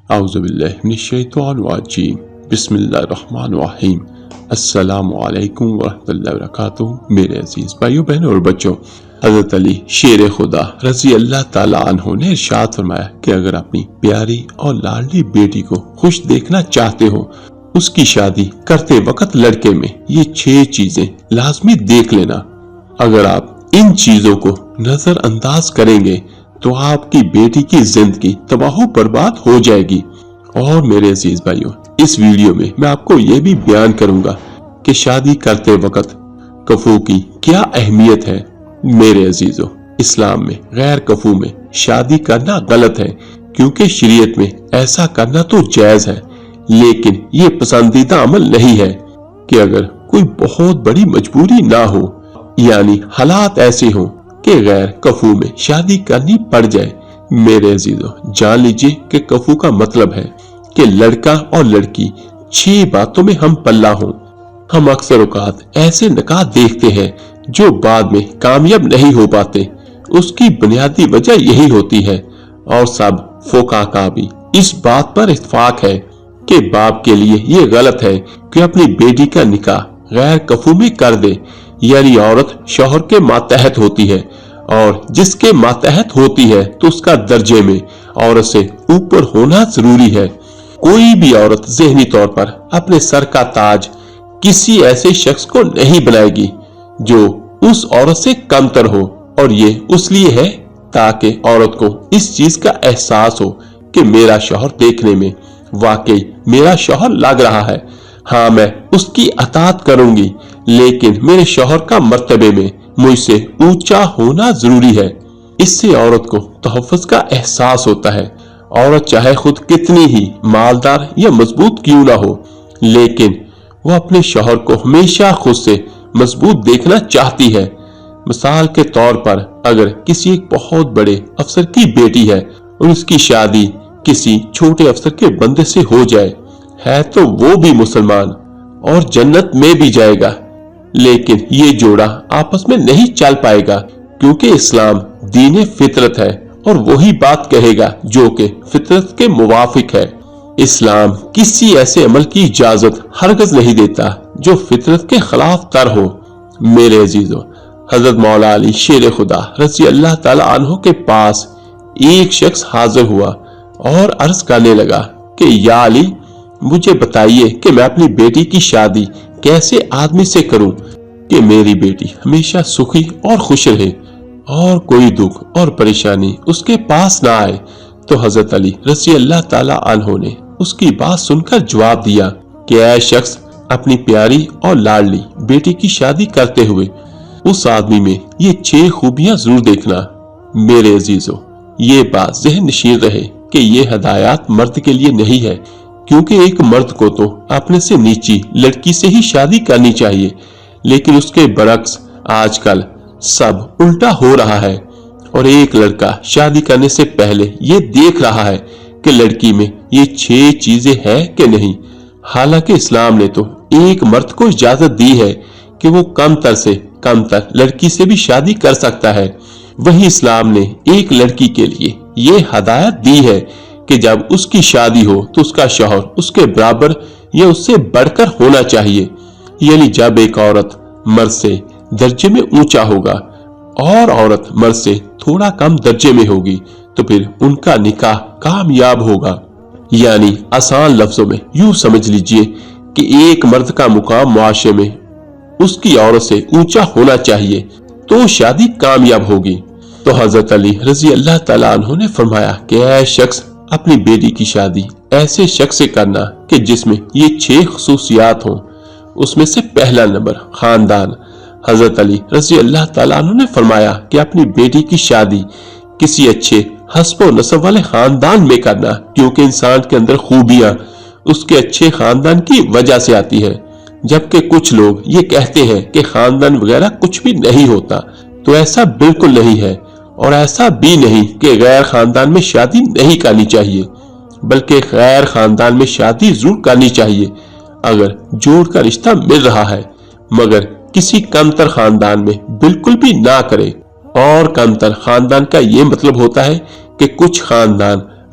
اعوذ باللہ من الشیطان الرجیم بسم اللہ الرحمن الرحیم السلام علیکم ورحمۃ اللہ وبرکاتہ۔ میرے عزیز بھائیوں بہنوں اور بچوں، حضرت علی شیر خدا رضی اللہ تعالیٰ عنہ نے ارشاد فرمایا کہ اگر اپنی پیاری اور لاڈلی بیٹی کو خوش دیکھنا چاہتے ہو، اس کی شادی کرتے وقت لڑکے میں یہ 6 چیزیں لازمی دیکھ لینا۔ اگر آپ ان چیزوں کو نظر انداز کریں گے تو آپ کی بیٹی کی زندگی تباہ و برباد ہو جائے گی۔ اور میرے عزیز بھائیوں، اس ویڈیو میں میں آپ کو یہ بھی بیان کروں گا کہ شادی کرتے وقت کفو کی کیا اہمیت ہے۔ میرے عزیزوں، اسلام میں غیر کفو میں شادی کرنا غلط ہے، کیونکہ شریعت میں ایسا کرنا تو جائز ہے، لیکن یہ پسندیدہ عمل نہیں ہے کہ اگر کوئی بہت بڑی مجبوری نہ ہو، یعنی حالات ایسے ہوں کہ غیر کفو میں شادی کرنی پڑ جائے۔ میرے عزیزوں، جان لیجئے کہ کفو کا مطلب ہے کہ لڑکا اور لڑکی 6 باتوں میں ہم پلہ ہوں۔ ہم اکثر اوقات ایسے نکاح دیکھتے ہیں جو بعد میں کامیاب نہیں ہو پاتے، اس کی بنیادی وجہ یہی ہوتی ہے، اور سب فقہا کا بھی اس بات پر اتفاق ہے کہ باپ کے لیے یہ غلط ہے کہ اپنی بیٹی کا نکاح غیر کفو میں کر دے، یعنی عورت شوہر کے ماتحت ہوتی ہے، اور جس کے ماتحت ہوتی ہے تو اس کا درجے میں عورت سے اوپر ہونا ضروری ہے۔ کوئی بھی عورت ذہنی طور پر اپنے سر کا تاج کسی ایسے شخص کو نہیں بنائے گی جو اس عورت سے کم تر ہو، اور یہ اس لیے ہے تاکہ عورت کو اس چیز کا احساس ہو کہ میرا شوہر دیکھنے میں واقعی میرا شوہر لگ رہا ہے۔ ہاں، میں اس کی اطاعت کروں گی، لیکن میرے شوہر کا مرتبے میں مجھ سے اونچا ہونا ضروری ہے۔ اس سے عورت کو تحفظ کا احساس ہوتا ہے۔ عورت چاہے خود کتنی ہی مالدار یا مضبوط کیوں نہ ہو، لیکن وہ اپنے شوہر کو ہمیشہ خود سے مضبوط دیکھنا چاہتی ہے۔ مثال کے طور پر، اگر کسی ایک بہت بڑے افسر کی بیٹی ہے اور اس کی شادی کسی چھوٹے افسر کے بندے سے ہو جائے، ہے تو وہ بھی مسلمان اور جنت میں بھی جائے گا، لیکن یہ جوڑا آپس میں نہیں چل پائے گا، کیونکہ اسلام دین فطرت ہے اور وہی بات کہے گا جو کہ فطرت کے موافق ہے۔ اسلام کسی ایسے عمل کی اجازت ہرگز نہیں دیتا جو فطرت کے خلاف تر ہو۔ میرے عزیزوں، حضرت مولا علی شیر خدا رضی اللہ تعالیٰ عنہ کے پاس ایک شخص حاضر ہوا اور عرض کرنے لگا کہ یا علی، مجھے بتائیے کہ میں اپنی بیٹی کی شادی کیسے آدمی سے کروں کہ میری بیٹی ہمیشہ سخی اور خوش رہے اور کوئی دکھ اور پریشانی اس کے پاس نہ آئے۔ تو حضرت علی رضی اللہ تعالیٰ عنہ نے اس کی بات سن کر جواب دیا کہ اے شخص، اپنی پیاری اور لاڈلی بیٹی کی شادی کرتے ہوئے اس آدمی میں یہ 6 خوبیاں ضرور دیکھنا۔ میرے عزیزوں، یہ بات ذہن نشین رہے کہ یہ ہدایات مرد کے لیے نہیں ہے، کیونکہ ایک مرد کو تو اپنے سے نیچی لڑکی سے ہی شادی کرنی چاہیے، لیکن اس کے برعکس آج کل سب الٹا ہو رہا ہے، اور ایک لڑکا شادی کرنے سے پہلے یہ دیکھ رہا ہے کہ لڑکی میں یہ 6 چیزیں ہیں کہ نہیں۔ حالانکہ اسلام نے تو ایک مرد کو اجازت دی ہے کہ وہ کم تر سے کم تر لڑکی سے بھی شادی کر سکتا ہے، وہی اسلام نے ایک لڑکی کے لیے یہ ہدایت دی ہے کہ جب اس کی شادی ہو تو اس کا شوہر اس کے برابر یا اس سے بڑھ کر ہونا چاہیے، یعنی جب ایک عورت مرد سے درجے میں اونچا ہوگا اور عورت مرد سے تھوڑا کم درجے میں ہوگی تو پھر ان کا نکاح کامیاب ہوگا۔ یعنی آسان لفظوں میں یوں سمجھ لیجئے کہ ایک مرد کا مقام معاشرے میں اس کی عورت سے اونچا ہونا چاہیے تو شادی کامیاب ہوگی۔ تو حضرت علی رضی اللہ تعالیٰ عنہ نے فرمایا کہ اے شخص، اپنی بیٹی کی شادی ایسے شخص سے کرنا کہ جس میں یہ 6 خصوصیات ہوں۔ اس میں سے پہلا نمبر خاندان۔ حضرت علی رضی اللہ تعالیٰ عنہ نے فرمایا کہ اپنی بیٹی کی شادی کسی اچھے حسب و نسب والے خاندان میں کرنا، کیونکہ انسان کے اندر خوبیاں اس کے اچھے خاندان کی وجہ سے آتی ہے، جبکہ کچھ لوگ یہ کہتے ہیں کہ خاندان وغیرہ کچھ بھی نہیں ہوتا، تو ایسا بالکل نہیں ہے، اور ایسا بھی نہیں کہ غیر خاندان میں شادی نہیں کرنی چاہیے، بلکہ غیر خاندان میں شادی ضرور کرنی چاہیے اگر جوڑ کا رشتہ مل رہا ہے، مگر کسی کمتر خاندان میں بالکل بھی نہ کرے۔ اور کمتر خاندان کا یہ مطلب ہوتا ہے کہ کچھ خاندان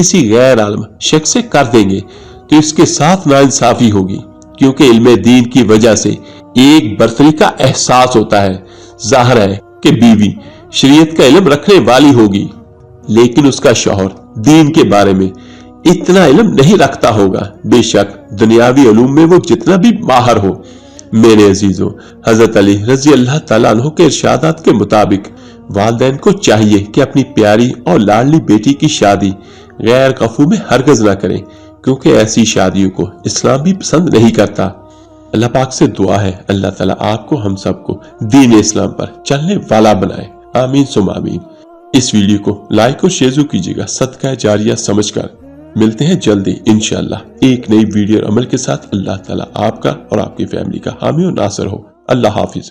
کسی غیر عالم شخص سے کر دیں گے تو اس کے ساتھ ناانصافی ہوگی، کیونکہ علم دین کی وجہ سے ایک برتری کا احساس ہوتا ہے۔ ظاہر ہے کہ بیوی شریعت کا علم رکھنے والی ہوگی، لیکن اس کا شوہر دین کے بارے میں اتنا علم نہیں رکھتا ہوگا، بے شک دنیاوی علوم میں وہ جتنا بھی ماہر ہو۔ میرے عزیزوں، حضرت علی رضی اللہ تعالیٰ عنہ کے ارشادات کے مطابق والدین کو چاہیے کہ اپنی پیاری اور لاڈلی بیٹی کی شادی غیر کفو میں ہرگز نہ کریں، کیونکہ ایسی شادیوں کو اسلام بھی پسند نہیں کرتا۔ اللہ پاک سے دعا ہے اللہ تعالیٰ آپ کو ہم سب کو دین اسلام پر چلنے والا بنائے، آمین ثم آمین۔ اس ویڈیو کو لائک اور شیئر کیجیے گا صدقہ جاریہ سمجھ کر۔ ملتے ہیں جلدی انشاءاللہ ایک نئی ویڈیو اور عمل کے ساتھ۔ اللہ تعالیٰ آپ کا اور آپ کی فیملی کا حامی و ناصر ہو۔ اللہ حافظ۔